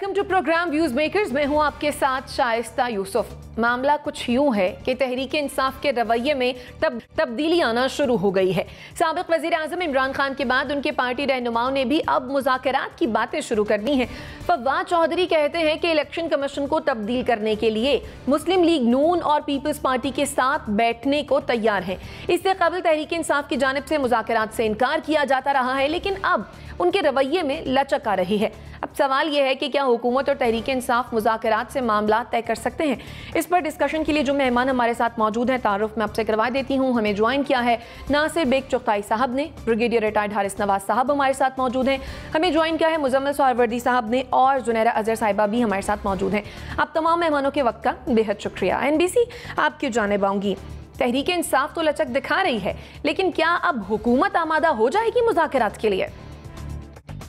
Welcome to program views makers. मैं हूं आपके साथ शाइस्ता यूसुफ। मामला कुछ यूं है कि तहरीक इंसाफ के रवैये में तब्दीली आना शुरू हो गई है। साबिक वजीर आजम इमरान खान के बाद उनके पार्टी रहनुमाओं ने भी अब मुज़ाकरात की बातें शुरू कर दी हैं। फवाद चौधरी कहते हैं कि इलेक्शन कमीशन को तब्दील करने के लिए मुस्लिम लीग नून और पीपल्स पार्टी के साथ बैठने को तैयार हैं। इससे कबल तहरीक इंसाफ की जानिब से मुज़ाकरात से इनकार किया जाता रहा है, लेकिन अब उनके रवैये में लचक आ रही है। अब सवाल यह है कि क्या हुकूमत और तहरीक इंसाफ मुज़ाकरात से मामला तय कर सकते हैं। इस पर डिस्कशन के लिए जो मेहमान हमारे साथ मौजूद हैं, तारुफ मैं आपसे करवा देती हूँ। हमें ज्वाइन किया है नासिर बेग चुगताई साहब ने, ब्रिगेडियर रिटायर्ड हारिस नवाज साहब हमारे साथ मौजूद हैं। हमें ज्वाइन किया है मुजम्मिल सोहरवर्दी साहब ने, और जुनैरा अजहर साहिबा भी हमारे साथ मौजूद हैं। आप तमाम मेहमानों के वक्त का बेहद शुक्रिया। NBC आपकी जानिब आऊँगी। तहरीक इंसाफ तो लचक दिखा रही है, लेकिन क्या अब हुकूमत आमादा हो जाएगी मुज़ाकरात के लिए?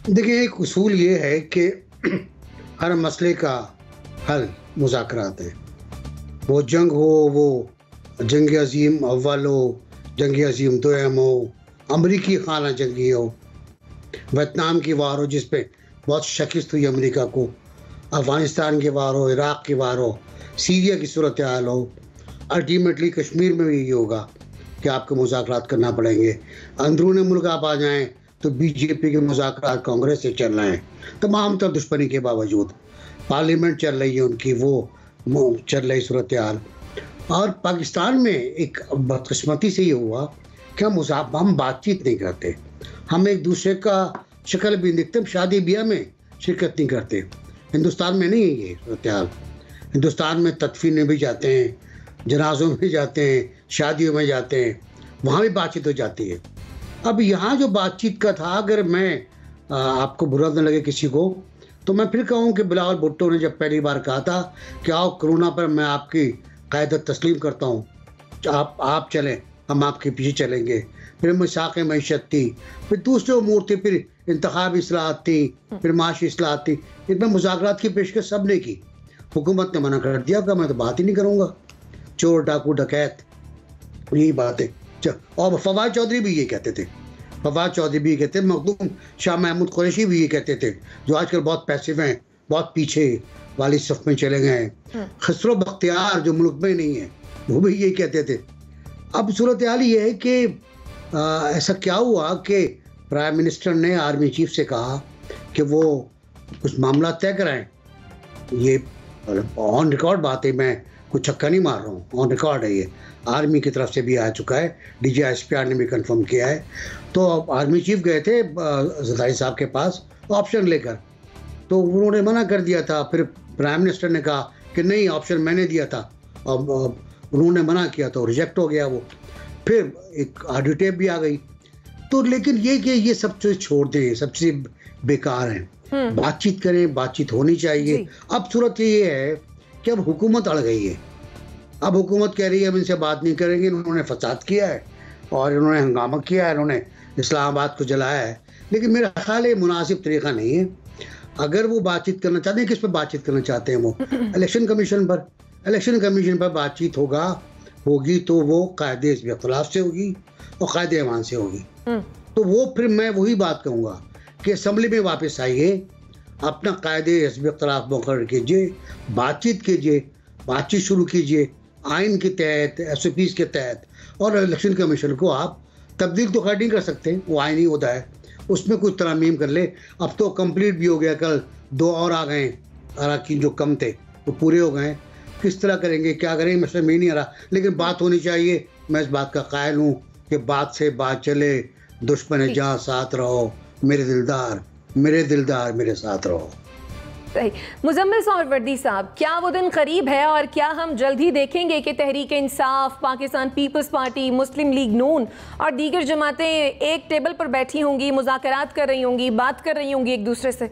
देखिए, एक उसूल ये है कि हर मसले का हल मुज़ाकरात है। वो जंग हो, वो जंग अजीम अव्वल हो, जंग अजीम दोयम हो, अमरीकी खाना जंगी हो, वियतनाम की वार हो जिस पे बहुत शिकस्त हुई अमेरिका को, अफ़गानिस्तान की वार हो, इराक़ की वार हो, सीरिया की सूरत हाल हो, अल्टीमेटली कश्मीर में भी यही होगा कि आपको मुज़ाकरात करना पड़ेंगे। अंदरूनी मुल्क आप आ जाएँ तो बीजेपी के मुज़ाकरात कांग्रेस से चल रहे हैं, तमाम तर दुश्मनी के बावजूद। पार्लियामेंट चल रही है उनकी, वो चल रही सूरत हाल। और पाकिस्तान में एक बदकिस्मती से ये हुआ कि हम बातचीत नहीं करते, हम एक दूसरे का शक्ल भी देखते, हम शादी ब्याह में शिरकत नहीं करते। हिंदुस्तान में नहीं है ये सूरत हाल। हिंदुस्तान में तदफीन में भी जाते हैं, जनाजों में भी जाते हैं, शादियों में जाते हैं, वहाँ भी बातचीत हो जाती है। अब यहाँ जो बातचीत का था, अगर मैं आपको बुरा न लगे किसी को, तो मैं फिर कहूँ कि बिलावल भुट्टो ने जब पहली बार कहा था कि आओ कोरोना पर मैं आपकी क़यादत तस्लीम करता हूँ, आप चलें, हम आपके पीछे चलेंगे। फिर मिसाक़ मईशत थी, फिर दूसरे उमूर थे, फिर इंतखाबी इस्लाहत थी, फिर माशी इस्लाहत थी। इसमें मुज़ाकरात की पेशकश सब ने की। हुकूमत ने मना कर दिया कि मैं तो बात ही नहीं करूँगा, चोर डाकू डकैत, यही बात है। और फवाद चौधरी भी ये कहते थे, फवाद चौधरी भी ये कहते थे, मखदूम शाह महमूद कुरैशी भी ये कहते थे, जो आजकल बहुत पैसिव हैं, बहुत पीछे वाली सफ में चले गए हैं। खसरो बख्तियार जो मुल्क में नहीं है, वो भी यही कहते थे। अब सूरत हाल ये है कि ऐसा क्या हुआ कि प्राइम मिनिस्टर ने आर्मी चीफ से कहा कि वो कुछ मामला तय कराएं। ये ऑन रिकॉर्ड बात है, मैं कुछ छक्का नहीं मार रहा हूँ, ऑन रिकॉर्ड है ये। आर्मी की तरफ से भी आ चुका है, DGSPR ने भी कंफर्म किया है। तो आर्मी चीफ गए थे ज़रदारी साहब के पास ऑप्शन लेकर, तो उन्होंने मना कर दिया था। फिर प्राइम मिनिस्टर ने कहा कि नहीं, ऑप्शन मैंने दिया था, और उन्होंने मना किया तो रिजेक्ट हो गया वो। फिर एक ऑडियो टेप भी आ गई। तो लेकिन ये कि ये सब चीज़ छोड़ दें, सब चीज़ें बेकार हैं। बातचीत करें, बातचीत होनी चाहिए। अब सूरत ये है कि अब हुकूमत अड़ गई है। अब हुकूमत कह रही है हम इनसे बात नहीं करेंगे, इन्होंने फसाद किया है और इन्होंने हंगामा किया है, इन्होंने इस्लामाबाद को जलाया है। लेकिन मेरा ख्याल है मुनासिब तरीक़ा नहीं है। अगर वो बातचीत करना चाहते हैं, किस पर बातचीत करना चाहते हैं वो? इलेक्शन कमीशन पर। इलेक्शन कमीशन पर बातचीत होगी तो वो कायदे हिज़्ब इख्तिलाफ से होगी और कायदे ऐवान से होगी। तो वो फिर मैं वही बात कहूँगा कि असम्बली में वापस आइए, अपना कायदे हिज़्ब इख्तिलाफ मुकर्रर कीजिए, बातचीत कीजिए, बातचीत शुरू कीजिए आइन के तहत, SOPs के तहत। और इलेक्शन कमीशन को आप तब्दील तो खैर नहीं कर सकते, वो आइनी होता है, उसमें कुछ तरमीम कर ले। अब तो कंप्लीट भी हो गया, कल 2 और आ गए अरकान जो कम थे वो पूरे हो गए। किस तरह करेंगे, क्या करेंगे, मैं नहीं आ रहा। लेकिन बात होनी चाहिए। मैं इस बात का कायल हूँ कि बात से बात चले, दुश्मन जहाँ साथ रहो, मेरे दिलदार मेरे साथ रहो। सही। मुजम्मिल सोहरवर्दी साहब, क्या वो दिन करीब है और क्या हम जल्द ही देखेंगे कि तहरीक इंसाफ, पाकिस्तान पीपल्स पार्टी, मुस्लिम लीग नून और दीगर जमातें एक टेबल पर बैठी होंगी, मुज़ाकरात कर रही होंगी, बात कर रही होंगी एक दूसरे से?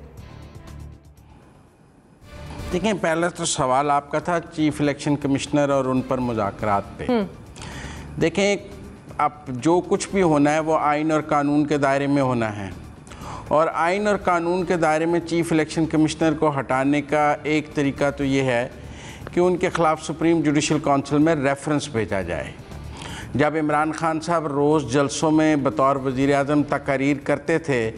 देखें, पहला तो सवाल आपका था चीफ इलेक्शन कमिश्नर और उन पर मुज़ाकरात पे। देखें, अब जो कुछ भी होना है वो आइन और कानून के दायरे में होना है, और आइन और कानून के दायरे में चीफ इलेक्शन कमिश्नर को हटाने का एक तरीका तो ये है कि उनके ख़िलाफ़ सुप्रीम जुडिशल काउंसिल में रेफरेंस भेजा जाए। जब इमरान खान साहब रोज़ जलसों में बतौर वज़ीर आज़म तकरीर करते थे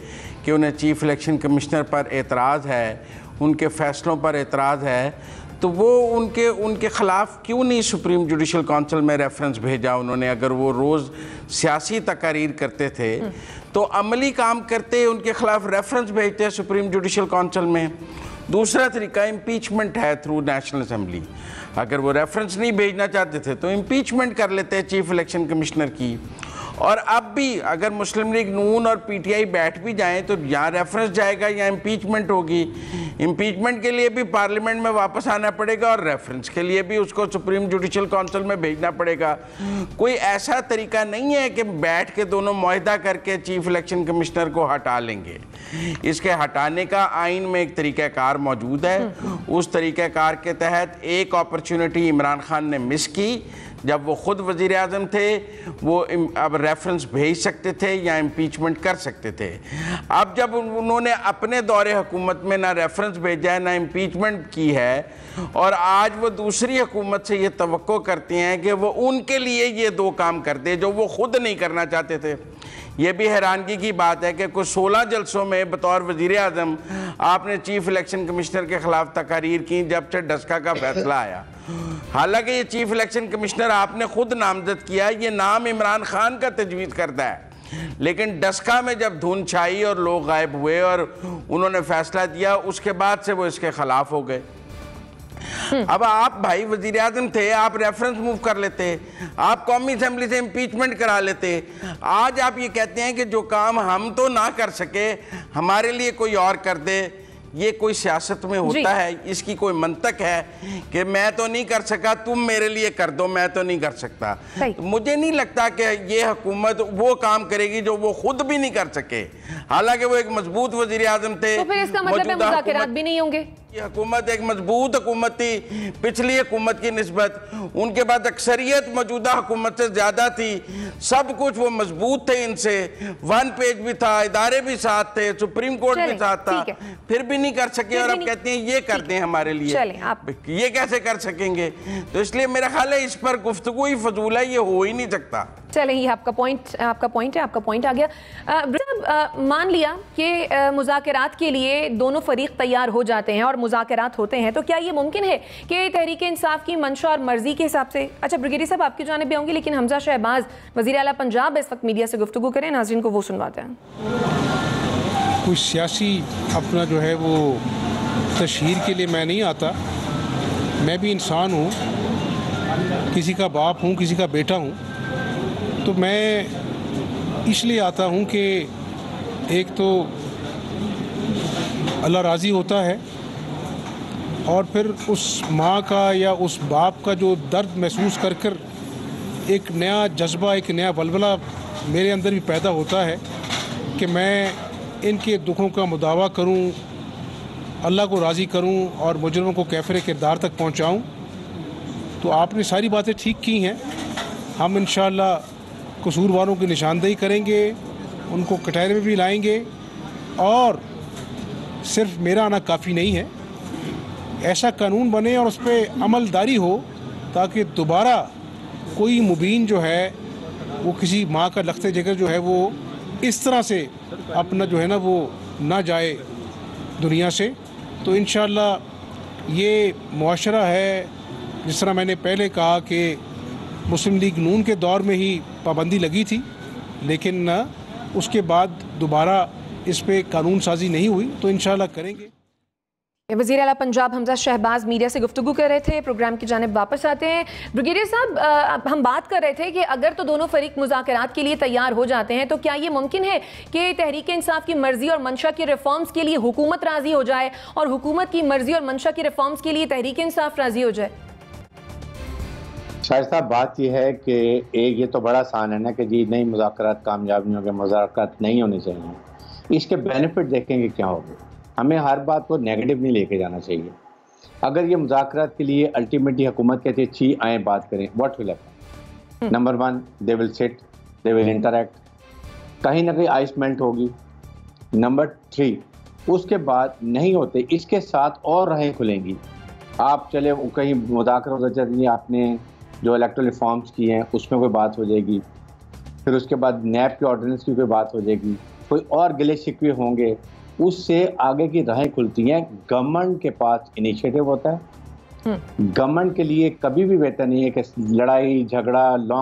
कि उन्हें चीफ़ इलेक्शन कमिश्नर पर एतराज़ है, उनके फ़ैसलों पर एतराज़ है, तो वो उनके ख़िलाफ़ क्यों नहीं सुप्रीम जुडिशल काउंसिल में रेफरेंस भेजा उन्होंने? अगर वो रोज़ सियासी तकरीर करते थे तो अमली काम करते उनके ख़िलाफ़ रेफरेंस भेजते सुप्रीम जुडिशल काउंसिल में। दूसरा तरीका इम्पीचमेंट है थ्रू नेशनल असम्बली। अगर वो रेफरेंस नहीं भेजना चाहते थे तो इम्पीचमेंट कर लेते हैं चीफ इलेक्शन कमिश्नर की। और अब भी अगर मुस्लिम लीग नून और पीटीआई बैठ भी जाएं तो यहाँ रेफरेंस जाएगा या इम्पीचमेंट होगी। इम्पीचमेंट के लिए भी पार्लियामेंट में वापस आना पड़ेगा और रेफरेंस के लिए भी उसको सुप्रीम जुडिशल काउंसिल में भेजना पड़ेगा। कोई ऐसा तरीका नहीं है कि बैठ के दोनों मुआहदा करके चीफ इलेक्शन कमिश्नर को हटा लेंगे। इसके हटाने का आइन में एक तरीक़ाकार मौजूद है। उस तरीक़ाकार के तहत एक अपॉर्चुनिटी इमरान खान ने मिस की, जब वो ख़ुद वज़ीर आज़म थे वो अब रेफरेंस भेज सकते थे या इम्पीचमेंट कर सकते थे। अब जब उन्होंने अपने दौरे हुकूमत में ना रेफरेंस भेजा है ना इम्पीचमेंट की है, और आज वो दूसरी हुकूमत से ये तवक्को करती हैं कि वो उनके लिए ये दो काम कर दे जो वो ख़ुद नहीं करना चाहते थे। ये भी हैरानगी की बात है कि कुछ 16 जलसों में बतौर वज़ीर आज़म आपने चीफ इलेक्शन कमिश्नर के ख़िलाफ़ तकारीर की जब से डस्का का फैसला आया। हालांकि ये चीफ इलेक्शन कमिश्नर आपने खुद नामजद किया, ये नाम इमरान खान का तजवीज़ करता है, लेकिन डस्का में जब धुन छाई और लोग गायब हुए और उन्होंने फैसला दिया, उसके बाद से वो इसके ख़िलाफ़ हो गए। अब आप भाई वजीर आजम थे, आप रेफरेंस मूव कर लेते, आप कौमी असेंबली से इम्पीचमेंट करा लेते। आज आप ये कहते हैं कि जो काम हम तो ना कर सके हमारे लिए कोई और कर दे। ये कोई सियासत में होता है? इसकी कोई मंतक है कि मैं तो नहीं कर सका, तुम मेरे लिए कर दो, मैं तो नहीं कर सकता। तो मुझे नहीं लगता कि ये हुकूमत वो काम करेगी जो वो खुद भी नहीं कर सके। हालांकि वो एक मजबूत वजीर आजम थे। तो फिर इसका मतलब मुज़ाकरात भी नहीं होंगे? ये हुकूमत एक मजबूत हुकूमत थी पिछली हुकूमत की निस्बत, उनके बाद अक्सरियत मौजूदा हुकूमत से ज़्यादा थी, सब कुछ वो मजबूत थे इनसे, वन पेज भी था, इदारे भी साथ थे, सुप्रीम कोर्ट भी साथ था, फिर भी नहीं कर सके और अब कहते हैं ये कर दें हमारे लिए। ये कैसे कर सकेंगे? तो इसलिए मेरा ख्याल है इस पर गुफ्तगू ही फजूल है, ये हो ही नहीं सकता। चले, ये आपका पॉइंट है, आपका पॉइंट आ गया। मान लिया कि मुज़ाकरात के लिए दोनों फरीक तैयार हो जाते हैं और मुज़ाकरात होते हैं, तो क्या ये मुमकिन है कि तहरीक इंसाफ की मंशा और मर्जी के हिसाब से, अच्छा ब्रिगेडियर साहब आपकी जानिब भी होंगी, लेकिन हमजा शहबाज वज़ीर आला पंजाब इस वक्त मीडिया से गुफ्तगू करें, नाज़रीन को वो सुनवाते हैं। कोई सियासी अपना जो है वो तशहीर के लिए मैं नहीं आता, मैं भी इंसान हूँ, किसी का बाप हूँ, किसी का बेटा हूँ, तो मैं इसलिए आता हूँ कि एक तो अल्लाह राज़ी होता है और फिर उस माँ का या उस बाप का जो दर्द महसूस कर कर एक नया जज्बा, एक नया वलवला मेरे अंदर भी पैदा होता है कि मैं इनके दुखों का मुदावा करूं, अल्लाह को राज़ी करूं और मुजरमों को कैफ़रे किरदार तक पहुंचाऊं। तो आपने सारी बातें ठीक की हैं, हम इंशाअल्लाह कसूरवारों की निशानदेही करेंगे, उनको कटहरे में भी लाएंगे, और सिर्फ मेरा आना काफ़ी नहीं है, ऐसा कानून बने और उस पर अमलदारी हो ताकि दोबारा कोई मुबीन जो है वो किसी माँ का लख्ते जिगर जो है वो इस तरह से अपना जो है ना वो ना जाए दुनिया से। तो इंशाअल्लाह ये मुआशरा है, जिस तरह मैंने पहले कहा कि मुस्लिम लीग नून के दौर में ही पाबंदी लगी थी, लेकिन उसके बाद दोबारा इस पे कानून साजी नहीं हुई, तो इंशाअल्लाह करेंगे। वज़ीर आला पंजाब हमजा शहबाज मीडिया से गुफ्तगू कर रहे थे। प्रोग्राम की जानिब वापस आते हैं। ब्रिगेडियर साहब, हम बात कर रहे थे कि अगर तो दोनों फरीक मुज़ाकरात के लिए तैयार हो जाते हैं तो क्या ये मुमकिन है कि तहरीक इंसाफ की मर्जी और मंशा की रिफॉर्म्स के लिए हुकूमत राज़ी हो जाए और हुकूमत की मर्जी और मंशा की रिफॉर्म्स के लिए तहरीक इंसाफ राज़ी हो जाए? शायद साहब बात यह है कि एक ये तो बड़ा आसान है ना कि जी नहीं मुज़ाकरात कामयाब नहीं होंगे, मुज़ाकरात नहीं होने चाहिए। इसके बेनिफिट देखेंगे क्या होगा। हमें हर बात को नेगेटिव नहीं लेके जाना चाहिए। अगर ये मुज़ाकरात के लिए अल्टीमेटली हुकूमत कहती है अच्छी आए बात करें, what will happen? Number 1, they will sit, they will interact, कहीं ना कहीं आइस मेल्ट होगी। नंबर 3, उसके बाद नहीं होते इसके साथ और राहें खुलेंगी। आप चले कहीं मुज़ाकरा हो जाए, आपने जो इलेक्टोरल रिफॉर्म्स की हैं उसमें कोई बात हो जाएगी, फिर उसके बाद नैब के ऑर्डिनेंस की कोई बात हो जाएगी, कोई और गिले शिकवे होंगे, उससे आगे की राहें खुलती हैं। गवर्नमेंट के पास इनिशिएटिव होता है, गवर्नमेंट के लिए कभी भी बेहतर नहीं है कि लड़ाई झगड़ा लॉन्ग